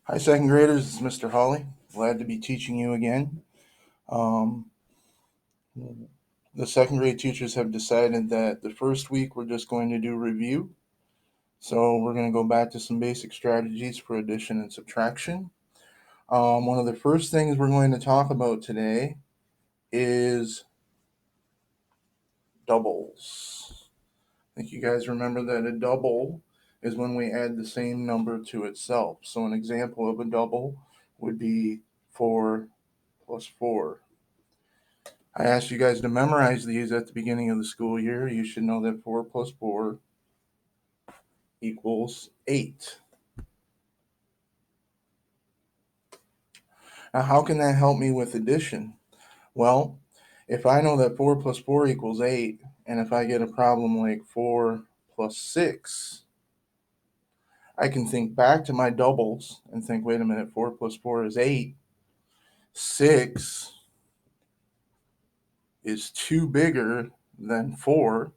Hi, second graders. It's Mr. Hawley. Glad to be teaching you again. Um, the second grade teachers have decided that the first week we're just going to do review. So we're going to go back to some basic strategies for addition and subtraction. One of the first things we're going to talk about today is doubles. I think you guys remember that a double is when we add the same number to itself. So an example of a double would be 4 plus 4. I asked you guys to memorize these at the beginning of the school year. You should know that 4 plus 4 equals 8. Now, how can that help me with addition? Well, if I know that 4 plus 4 equals 8, and if I get a problem like 4 plus 6, I can think back to my doubles and think, wait a minute, 4 plus 4 is 8. 6 is 2 bigger than 4.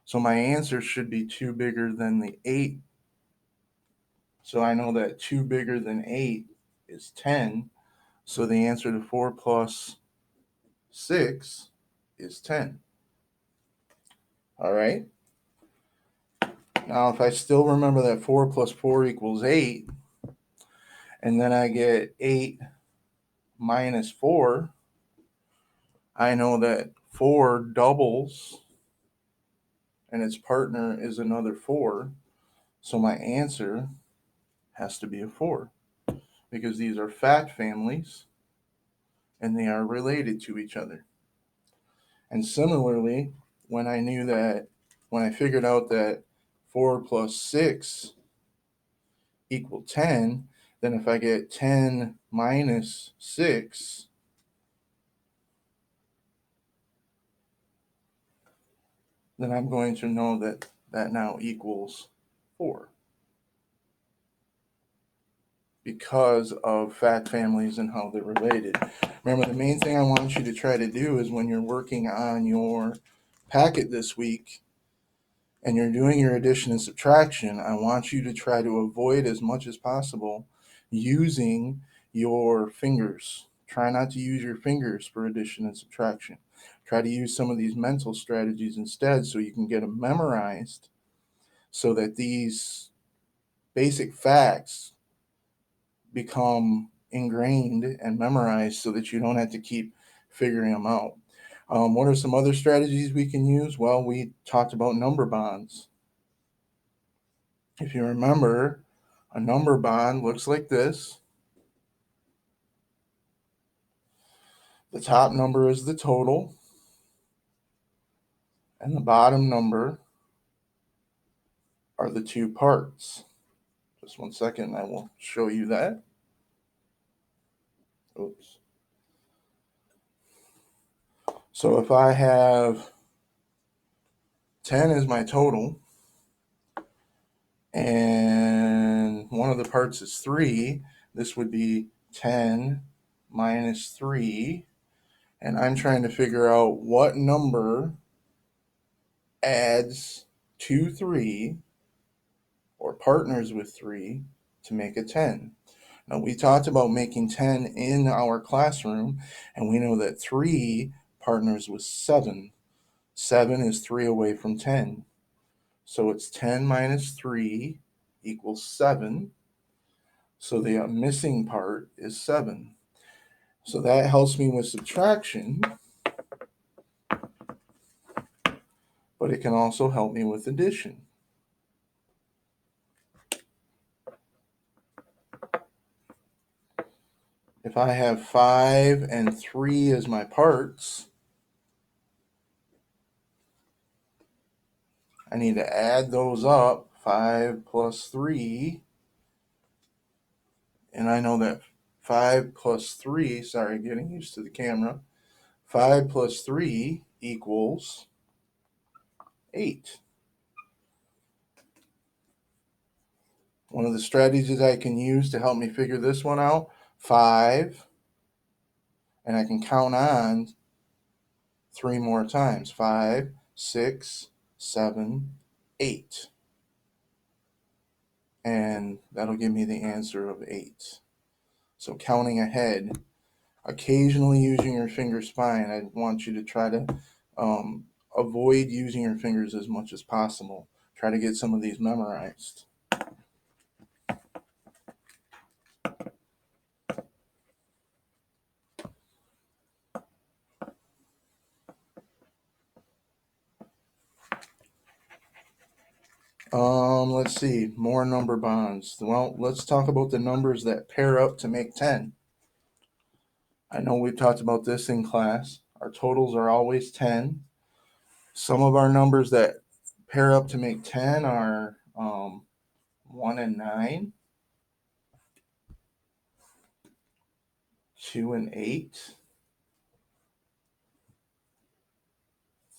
So my answer should be 2 bigger than the 8. So I know that 2 bigger than 8 is 10. So the answer to 4 plus 6 is 10. All right. Now, if I still remember that 4 plus 4 equals 8, and then I get 8 minus 4, I know that 4 doubles and its partner is another 4. So my answer has to be a 4 because these are fact families and they are related to each other. And similarly, when I figured out that 4 plus 6 equal 10, then if I get 10 minus 6, then I'm going to know that that now equals 4 because of fact families and how they're related. Remember, the main thing I want you to try to do is when you're working on your packet this week and you're doing your addition and subtraction, I want you to try to avoid as much as possible using your fingers. Try not to use your fingers for addition and subtraction. Try to use some of these mental strategies instead so you can get them memorized so that these basic facts become ingrained and memorized so that you don't have to keep figuring them out. What are some other strategies we can use? Well, we talked about number bonds. If you remember, a number bond looks like this. The top number is the total, and the bottom number are the two parts. Just one second, I will show you that. Oops. So if I have 10 as my total, and one of the parts is 3, this would be 10 minus 3, and I'm trying to figure out what number adds to 3 or partners with 3 to make a 10. Now, we talked about making 10 in our classroom, and we know that 3 partners with 7. 7 is 3 away from 10. So it's 10 minus 3 equals 7. So the missing part is 7. So that helps me with subtraction, but it can also help me with addition. If I have 5 and 3 as my parts, I need to add those up, 5 plus 3, and I know that 5 plus 3, sorry, getting used to the camera, 5 plus 3 equals 8. One of the strategies I can use to help me figure this one out, 5, and I can count on 3 more times, 5, 6, 7, 8. and that'll give me the answer of 8. So counting ahead, occasionally using your finger spine, I want you to try to avoid using your fingers as much as possible. Try to get some of these memorized. Let's see, more number bonds. Well, let's talk about the numbers that pair up to make 10. I know we've talked about this in class. Our totals are always 10. Some of our numbers that pair up to make 10 are 1 and 9, 2 and 8,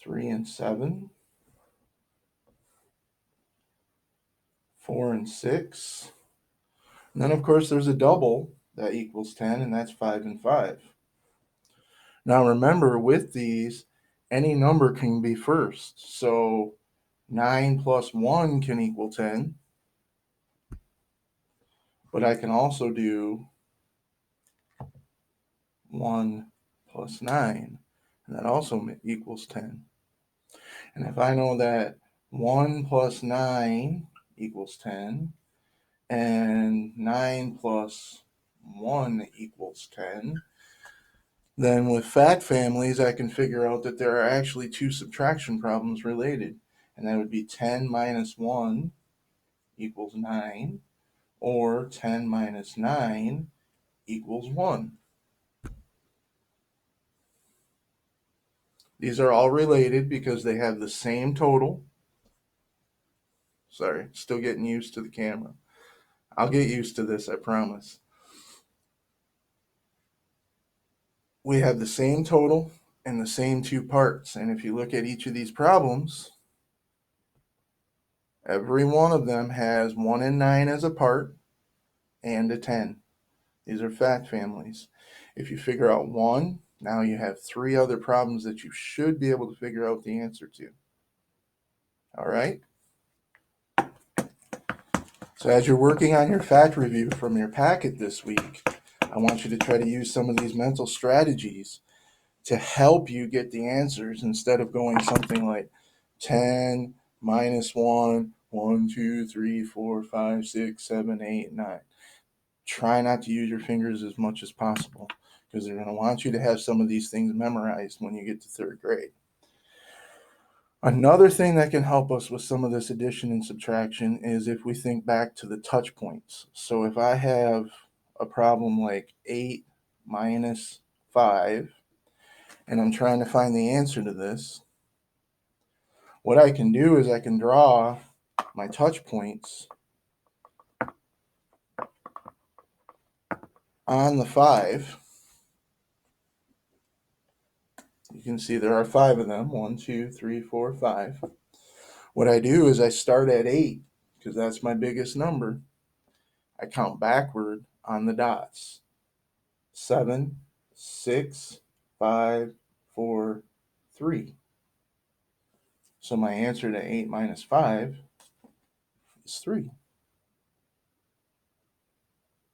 3 and 7, 4 and 6. And then, of course, there's a double that equals 10, and that's 5 and 5. Now, remember, with these, any number can be first. So 9 plus 1 can equal 10, but I can also do 1 plus 9, and that also equals 10. And if I know that 1 plus 9 equals 10, and 9 plus 1 equals 10, then with fact families, I can figure out that there are actually two subtraction problems related. And that would be 10 minus 1 equals 9, or 10 minus 9 equals 1. These are all related because they have the same total. Sorry, still getting used to the camera. I'll get used to this, I promise. We have the same total and the same two parts. And if you look at each of these problems, every one of them has 1 and 9 as a part and a 10. These are fact families. If you figure out one, now you have 3 other problems that you should be able to figure out the answer to. All right? So as you're working on your fact review from your packet this week, I want you to try to use some of these mental strategies to help you get the answers instead of going something like 10 minus 1, 1, 2, 3, 4, 5, 6, 7, 8, 9. Try not to use your fingers as much as possible because they're going to want you to have some of these things memorized when you get to 3rd grade. Another thing that can help us with some of this addition and subtraction is if we think back to the touch points. So if I have a problem like 8 minus 5, and I'm trying to find the answer to this, what I can do is I can draw my touch points on the 5. You can see there are 5 of them. 1, 2, 3, 4, 5. What I do is I start at 8 because that's my biggest number. I count backward on the dots. 7, 6, 5, 4, 3. So my answer to 8 minus 5 is 3.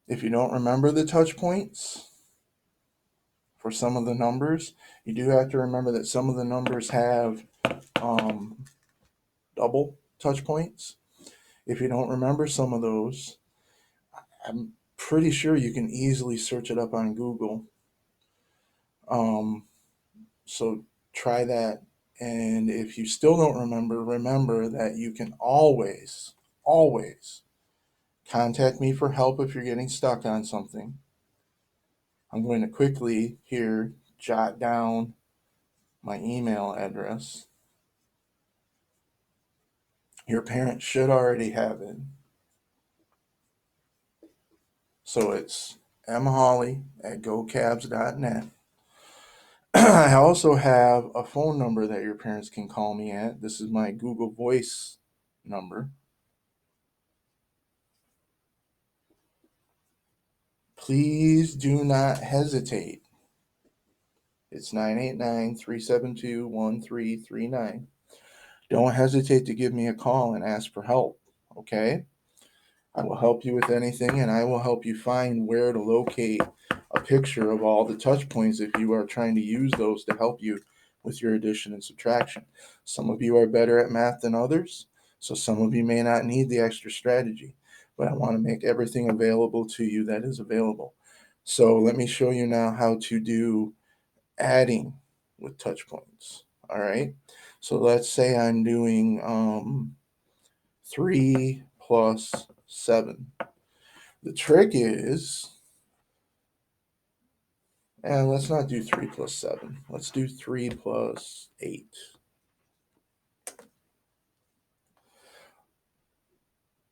If you don't remember the touch points for some of the numbers, you do have to remember that some of the numbers have double touch points. If you don't remember some of those, I'm pretty sure you can easily search it up on Google. So try that. And if you still don't remember that you can always contact me for help if you're getting stuck on something. I'm going to quickly here jot down my email address. Your parents should already have it. So it's mholly@gocabs.net. I also have a phone number that your parents can call me at. This is my Google Voice number. Please do not hesitate. It's 989-372-1339. Don't hesitate to give me a call and ask for help, okay? I will help you with anything, and I will help you find where to locate a picture of all the touch points if you are trying to use those to help you with your addition and subtraction. Some of you are better at math than others, so some of you may not need the extra strategy, but I want to make everything available to you that is available. So let me show you now how to do adding with touch points. All right. So let's say I'm doing 3 plus 7. The trick is, and let's not do 3 plus 7. Let's do 3 plus 8.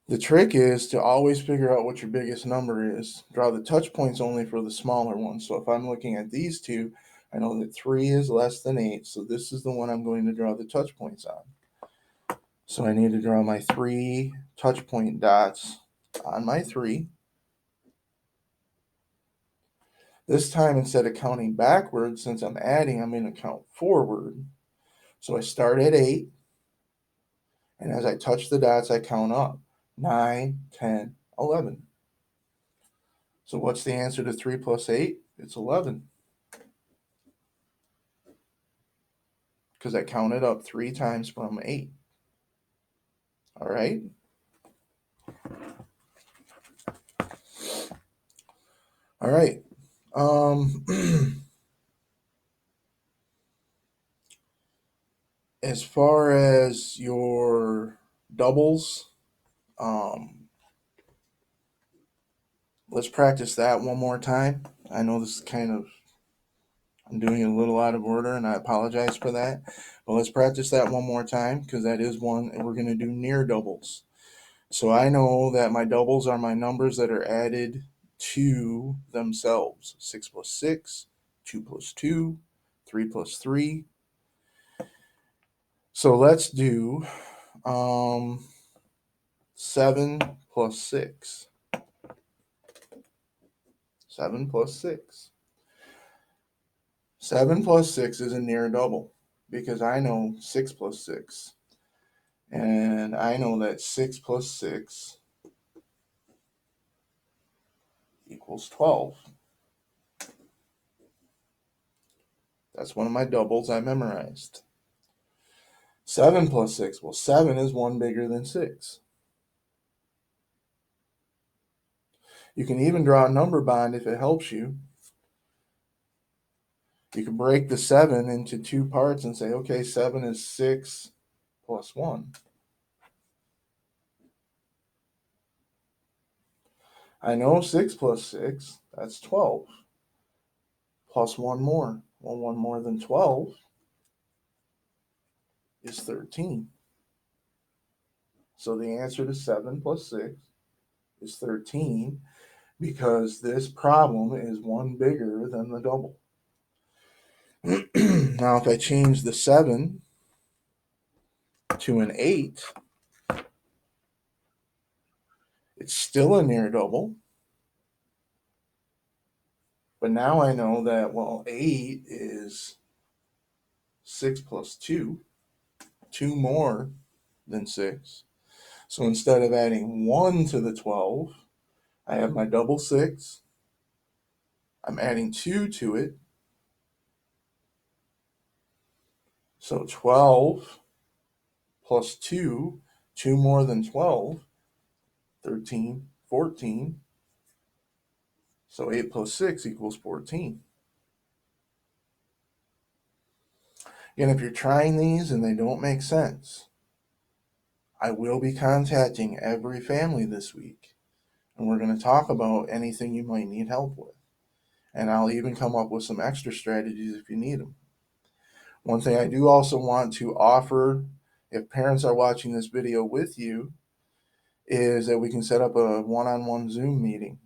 The trick is to always figure out what your biggest number is. Draw the touch points only for the smaller ones. So if I'm looking at these two, I know that 3 is less than 8. So this is the one I'm going to draw the touch points on. So I need to draw my 3 touch point dots on my 3. This time, instead of counting backwards, since I'm adding, I'm going to count forward. So I start at 8, and as I touch the dots, I count up 9, 10, 11. So what's the answer to 3 plus 8? It's 11. Because I counted up 3 times from 8. All right? All right. As far as your doubles, let's practice that one more time. I know this is I'm doing it a little out of order, and I apologize for that. But let's practice that one more time, because that is one, and we're going to do near doubles. So I know that my doubles are my numbers that are added to themselves. 6 plus 6, 2 plus 2, 3 plus 3. So let's do 7 plus 6. 7 plus 6. 7 plus 6 is a near double, because I know 6 plus 6. And I know that 6 plus 6 equals 12. That's one of my doubles I memorized. 7 plus 6. Well, 7 is one bigger than 6. You can even draw a number bond if it helps you. You can break the 7 into 2 parts and say, okay, 7 is 6 plus 1. I know 6 plus 6, that's 12. Plus 1 more. Well, 1 more than 12 is 13. So the answer to 7 plus 6 is 13, because this problem is one bigger than the double. Now, if I change the 7 to an 8, it's still a near double. But now I know that, well, 8 is 6 plus 2, 2 more than 6. So instead of adding 1 to the 12, I have my double 6. I'm adding 2 to it. So 12 plus 2, 2 more than 12, 13, 14. So 8 plus 6 equals 14. And if you're trying these and they don't make sense, I will be contacting every family this week, and we're going to talk about anything you might need help with. And I'll even come up with some extra strategies if you need them. One thing I do also want to offer, if parents are watching this video with you, is that we can set up a one-on-one Zoom meeting,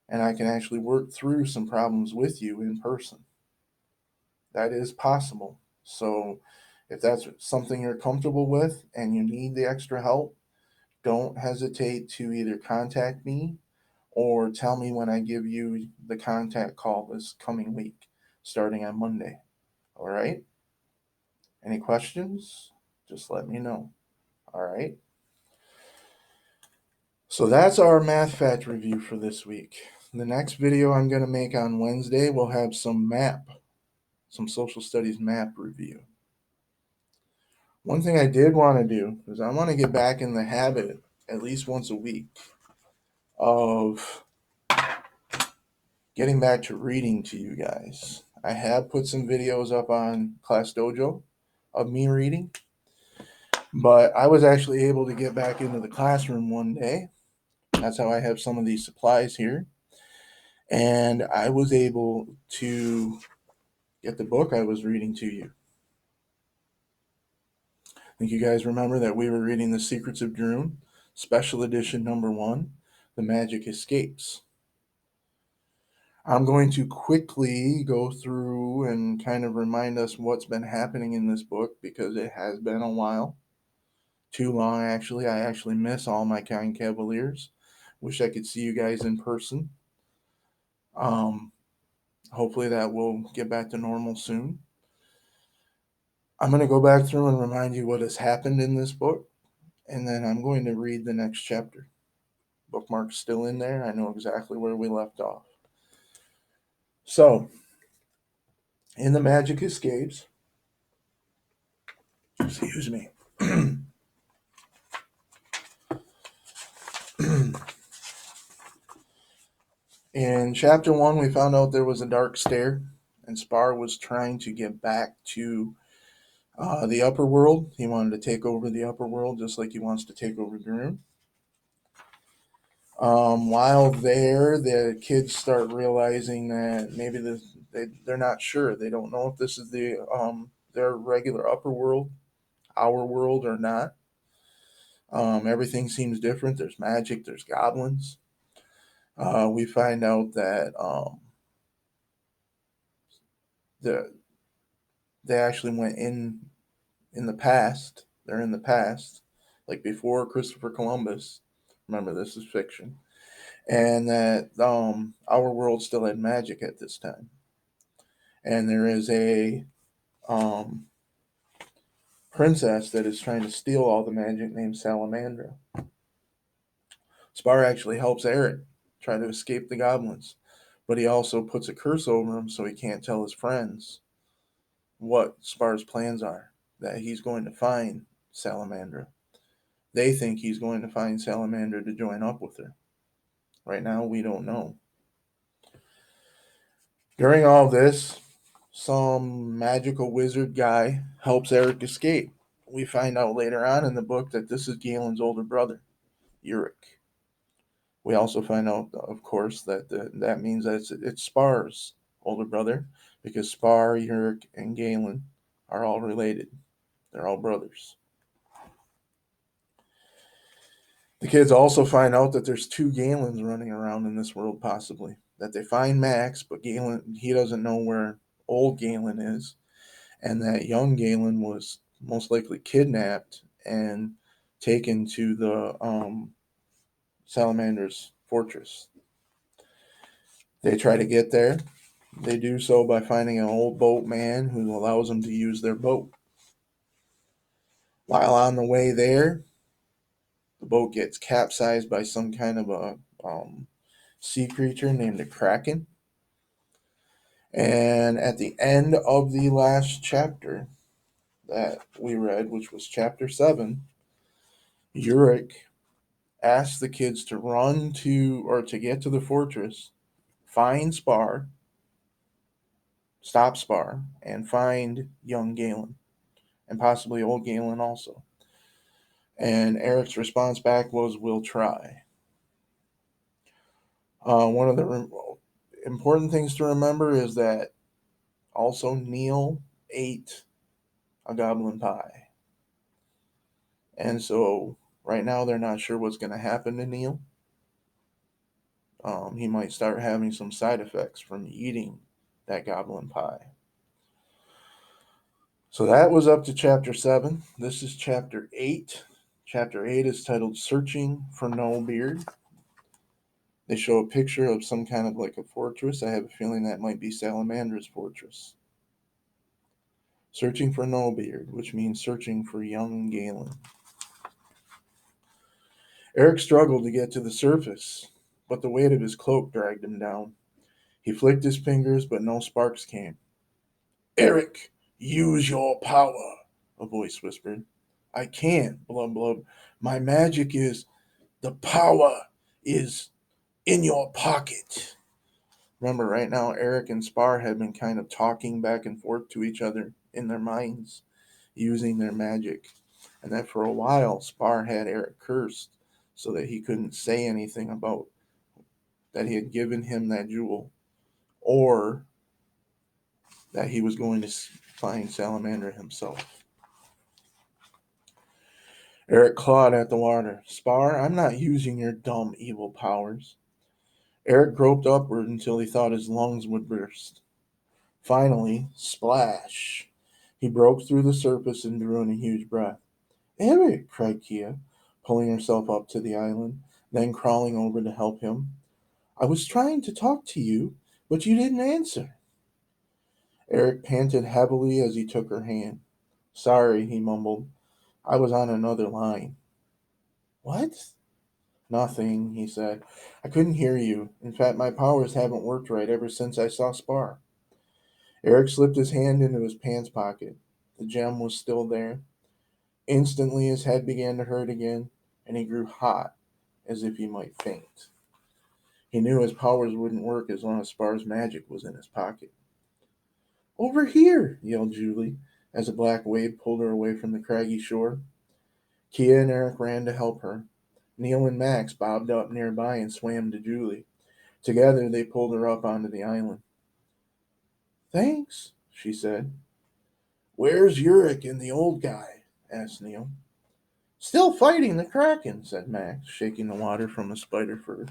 and I can actually work through some problems with you in person. That is possible. So if that's something you're comfortable with and you need the extra help, don't hesitate to either contact me or tell me when I give you the contact call this coming week, starting on Monday. All right? Any questions? Just let me know. All right? So that's our math fact review for this week. The next video I'm going to make on Wednesday will have some social studies map review. One thing I did want to do is I want to get back in the habit at least once a week of getting back to reading to you guys. I have put some videos up on Class Dojo of me reading, but I was actually able to get back into the classroom one day. That's how I have some of these supplies here. And I was able to get the book I was reading to you. I think you guys remember that we were reading The Secrets of Droon, Special Edition number 1, The Magic Escapes. I'm going to quickly go through and kind of remind us what's been happening in this book because it has been a while. Too long, actually. I actually miss all my kind cavaliers. Wish I could see you guys in person. Hopefully that will get back to normal soon. I'm going to go back through and remind you what has happened in this book, and then I'm going to read the next chapter. Bookmark's still in there. I know exactly where we left off. So, in The Magic Escapes, excuse me. In chapter 1, we found out there was a dark stair, and Spar was trying to get back to the upper world. He wanted to take over the upper world just like he wants to take over Groon. While there, the kids start realizing that maybe they're not sure. They don't know if this is their regular upper world, our world, or not. Everything seems different. There's magic. There's goblins. We find out that the they actually went in the past. They're in the past, like before Christopher Columbus. Remember, this is fiction, and that our world still had magic at this time. And there is a um, princess that is trying to steal all the magic named Salamandra. Spar actually helps Eric try to escape the goblins, but he also puts a curse over him so he can't tell his friends what Spar's plans are, that he's going to find Salamandra. They think he's going to find Salamandra to join up with her. Right now, we don't know. During all this, some magical wizard guy helps Eric escape. We find out later on in the book that this is Galen's older brother, Uric. We also find out, of course, that that means that it's Spar's older brother because Spar, Uric, and Galen are all related. They're all brothers. The kids also find out that there's two Galens running around in this world, possibly. That they find Max, but Galen, he doesn't know where old Galen is, and that young Galen was most likely kidnapped and taken to the Salamander's fortress. They try to get there. They do so by finding an old boatman who allows them to use their boat. While on the way there, the boat gets capsized by some kind of a sea creature named a kraken. And at the end of the last chapter that we read, which was chapter 7, Uric asks the kids to run to or to get to the fortress, find Spar, stop Spar, and find young Galen, and possibly old Galen also. And Eric's response back was, "We'll try." One of the important things to remember is that also Neil ate a goblin pie. And so right now they're not sure what's going to happen to Neil. He might start having some side effects from eating that goblin pie. So that was up to chapter 7. This is chapter 8. Chapter 8 is titled Searching for No Beard. They show a picture of some kind of like a fortress. I have a feeling that might be Salamandra's fortress. Searching for No Beard, which means searching for young Galen. Eric struggled to get to the surface, but the weight of his cloak dragged him down. He flicked his fingers, but no sparks came. Eric, use your power, a voice whispered. I can't, Blub Blub. My magic is. The power is in your pocket. Remember, right now, Eric and Spar had been kind of talking back and forth to each other in their minds, using their magic. And that for a while, Spar had Eric cursed so that he couldn't say anything about that he had given him that jewel or that he was going to find Salamander himself. Eric clawed at the water. Spar, I'm not using your dumb, evil powers. Eric groped upward until he thought his lungs would burst. Finally, splash! He broke through the surface and drew in a huge breath. Eric, cried Kia, pulling herself up to the island, then crawling over to help him. I was trying to talk to you, but you didn't answer. Eric panted heavily as he took her hand. Sorry, he mumbled. I was on another line. What? Nothing, he said. I couldn't hear you. In fact, my powers haven't worked right ever since I saw Spar. Eric slipped his hand into his pants pocket. The gem was still there. Instantly, his head began to hurt again, and he grew hot, as if he might faint. He knew his powers wouldn't work as long as Spar's magic was in his pocket. Over here, yelled Julie, as a black wave pulled her away from the craggy shore. Kia and Eric ran to help her. Neil and Max bobbed up nearby and swam to Julie. Together, they pulled her up onto the island. Thanks, she said. Where's Yurik and the old guy? Asked Neil. Still fighting the Kraken, said Max, shaking the water from a spider fur.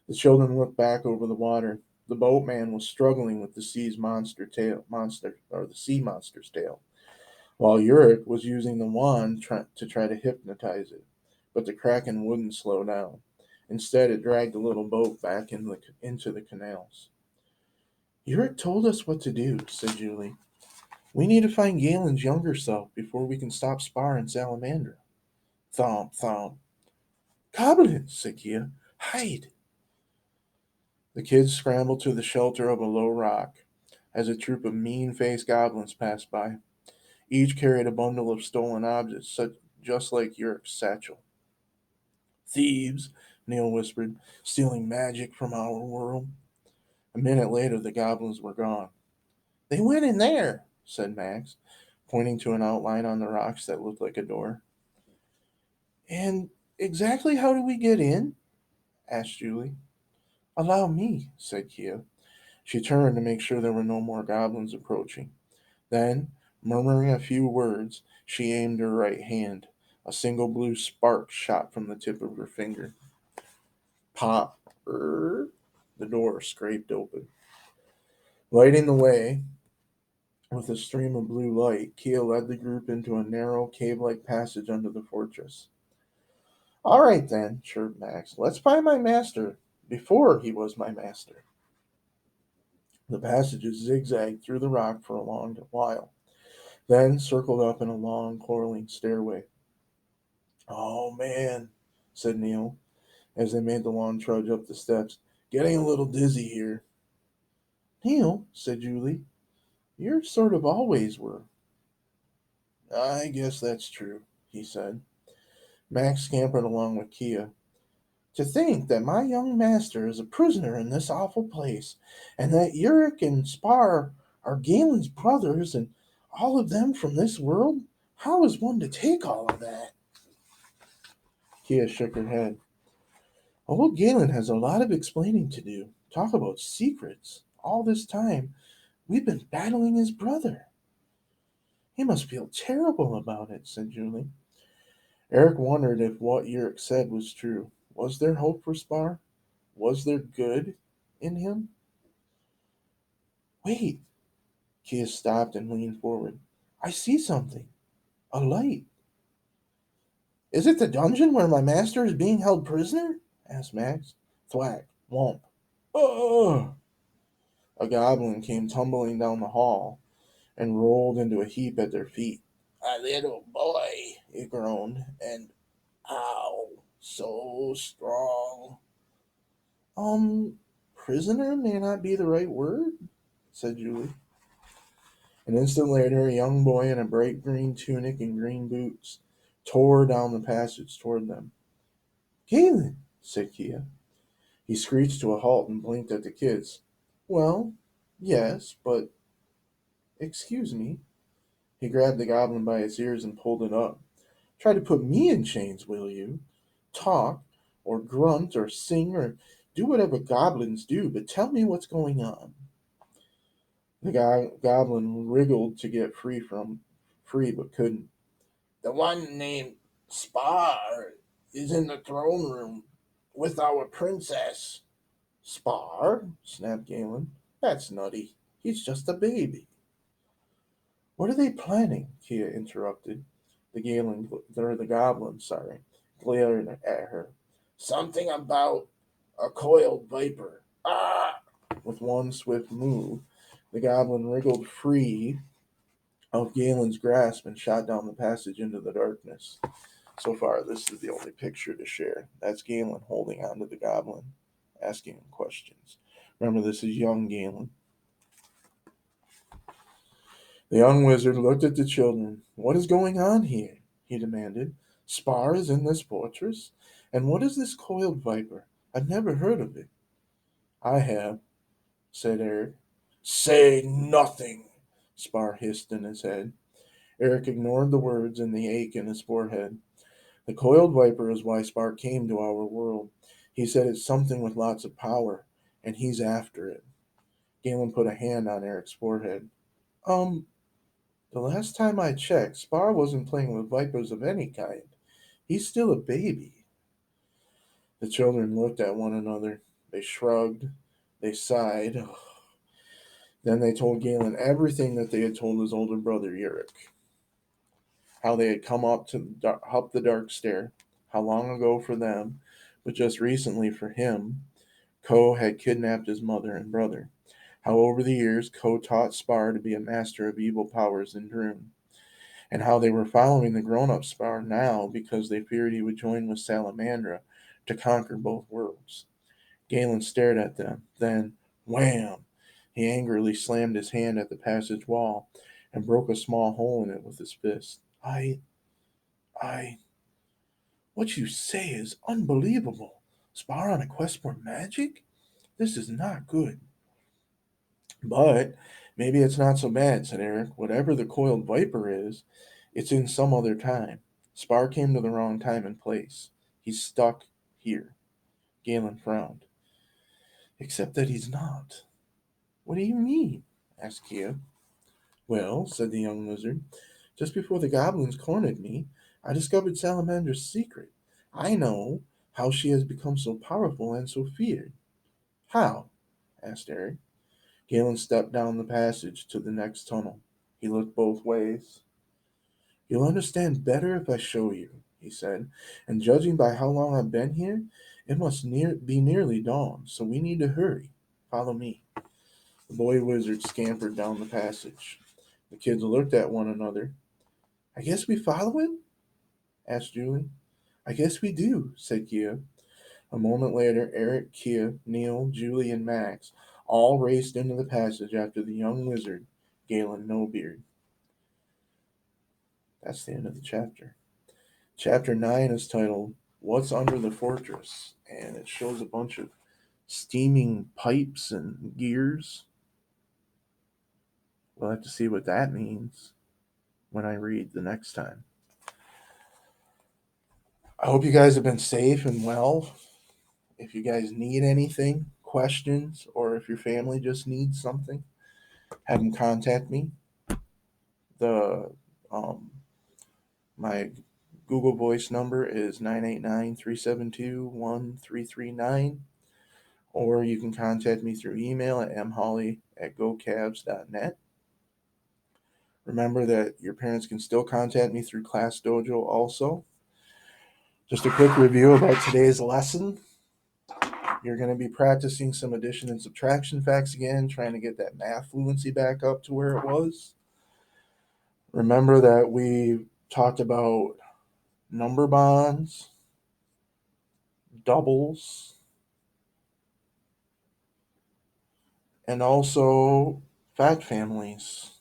The children looked back over the water. The boatman was struggling with the sea monster's tail, while Yurik was using the wand to try to hypnotize it. But the Kraken wouldn't slow down. Instead, it dragged the little boat back into the canals. Yurik told us what to do, said Julie. We need to find Galen's younger self before we can stop Spar and Salamander. Thomp, thomp. Goblins, said Kia. Hide. The kids scrambled to the shelter of a low rock as a troop of mean-faced goblins passed by. Each carried a bundle of stolen objects, just like Yurik's satchel. Thieves, Neil whispered, stealing magic from our world. A minute later, the goblins were gone. They went in there, said Max, pointing to an outline on the rocks that looked like a door. And exactly how do we get in? Asked Julie. Allow me, said Kia. She turned to make sure there were no more goblins approaching. Then, murmuring a few words, she aimed her right hand. A single blue spark shot from the tip of her finger. Pop! The door scraped open. Lighting the way with a stream of blue light, Kia led the group into a narrow, cave-like passage under the fortress. All right, then, chirped Max. Let's find my master before he was my master. The passages zigzagged through the rock for a long while, then circled up in a long, coiling stairway. Oh, man, said Neil, as they made the long trudge up the steps. Getting a little dizzy here. Neil, said Julie, you sort of always were. I guess that's true, he said. Max scampered along with Kia. To think that my young master is a prisoner in this awful place, and that Yurik and Spar are Galen's brothers, and all of them from this world? How is one to take all of that? Kia shook her head. Old Galen has a lot of explaining to do. Talk about secrets. All this time, we've been battling his brother. He must feel terrible about it, said Julie. Eric wondered if what Yurik said was true. Was there hope for Spar? Was there good in him? Wait! Kia stopped and leaned forward. I see something. A light. Is it the dungeon where my master is being held prisoner? Asked Max. Thwack. Womp. Ugh! A goblin came tumbling down the hall and rolled into a heap at their feet. A little boy, he groaned, and ow, So strong. Um, Prisoner may not be the right word, said Julie. An instant later, a young boy in a bright green tunic and green boots tore down the passage toward them. Galen, said Kia. He screeched to a halt and blinked at the kids. Well, yes, but excuse me. He grabbed the goblin by its ears and pulled it up. Try to put me in chains, will you? Talk, or grunt, or sing, or do whatever goblins do, but tell me what's going on. The goblin wriggled to get free, but couldn't. The one named Spar is in the throne room with our princess. Spar? Snapped Galen. That's nutty. He's just a baby. What are they planning? Kia interrupted. The goblin, glared at her. Something about a coiled viper. Ah! With one swift move, the goblin wriggled free of Galen's grasp and shot down the passage into the darkness. So far, this is the only picture to share. That's Galen holding on to the goblin, asking him questions. Remember, this is young Galen. The young wizard looked at the children. What is going on here? He demanded. Spar is in this fortress? And what is this coiled viper? I've never heard of it. I have, said Eric. Say nothing, Spar hissed in his head. Eric ignored the words and the ache in his forehead. The coiled viper is why Spar came to our world. He said it's something with lots of power, and he's after it. Galen put a hand on Eric's forehead. The last time I checked, Spar wasn't playing with vipers of any kind. He's still a baby. The children looked at one another. They shrugged. They sighed. Then they told Galen everything that they had told his older brother, Eric. How they had come up the dark stair. How long ago for them, but just recently for him, Ko had kidnapped his mother and brother. How over the years Ko taught Spar to be a master of evil powers in Droon, and how they were following the grown-up Spar now because they feared he would join with Salamandra to conquer both worlds. Galen stared at them. Then, wham! He angrily slammed his hand at the passage wall and broke a small hole in it with his fist. I, what you say is unbelievable. Spar on a quest for magic? This is not good. But maybe it's not so bad, said Eric. Whatever the coiled viper is, it's in some other time. Spar came to the wrong time and place. He's stuck here. Galen frowned. Except that he's not. What do you mean? Asked Kia. Well, said the young wizard, just before the goblins cornered me, I discovered Salamandra's secret. I know how she has become so powerful and so feared. How? Asked Eric. Galen stepped down the passage to the next tunnel. He looked both ways. You'll understand better if I show you, he said, and judging by how long I've been here, it must be nearly dawn, so we need to hurry. Follow me. The boy wizard scampered down the passage. The kids looked at one another. I guess we follow him? Asked Julie. I guess we do, said Kia. A moment later, Eric, Kia, Neil, Julie, and Max all raced into the passage after the young wizard, Galen Nobeard. That's the end of the chapter. Chapter 9 is titled What's Under the Fortress? And it shows a bunch of steaming pipes and gears. We'll have to see what that means when I read the next time. I hope you guys have been safe and well. If you guys need anything, questions, or if your family just needs something, have them contact me. The my Google Voice number is 989-372-1339, or you can contact me through email at mholly@gocavs.net. Remember that your parents can still contact me through Class Dojo also. Just a quick review about today's lesson. You're going to be practicing some addition and subtraction facts again, trying to get that math fluency back up to where it was. Remember that we talked about number bonds, doubles, and also fact families.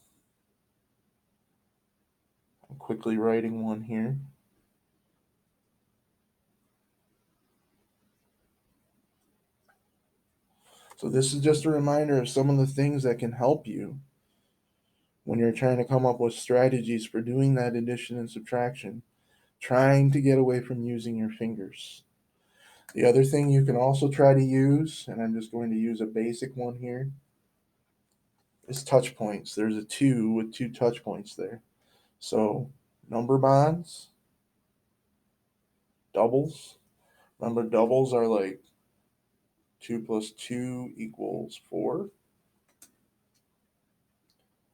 I'm quickly writing one here. So this is just a reminder of some of the things that can help you when you're trying to come up with strategies for doing that addition and subtraction, trying to get away from using your fingers. The other thing you can also try to use, and I'm just going to use a basic one here, is touch points. There's a 2 with 2 touch points there. So number bonds, doubles. Remember, doubles are like 2 plus 2 equals 4.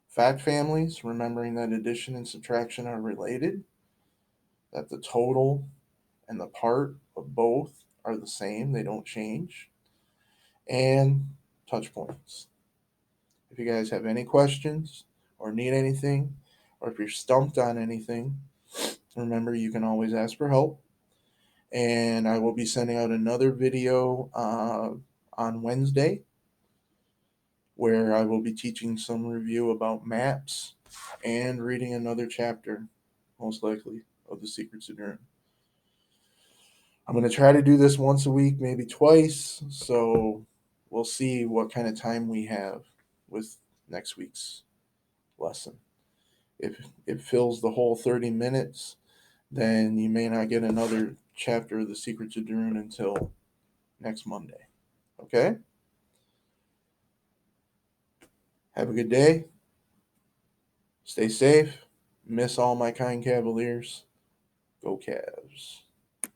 Fact families, remembering that addition and subtraction are related, that the total and the part of both are the same, they don't change. And touch points. If you guys have any questions or need anything, or if you're stumped on anything, remember you can always ask for help. And I will be sending out another video on Wednesday where I will be teaching some review about maps and reading another chapter, most likely, of The Secrets of Dream. I'm going to try to do this once a week, maybe twice, so we'll see what kind of time we have with next week's lesson. If it fills the whole 30 minutes, then you may not get another chapter of The Secrets of Darun until next Monday. Okay? Have a good day. Stay safe. Miss all my kind Cavaliers. Go Cavs.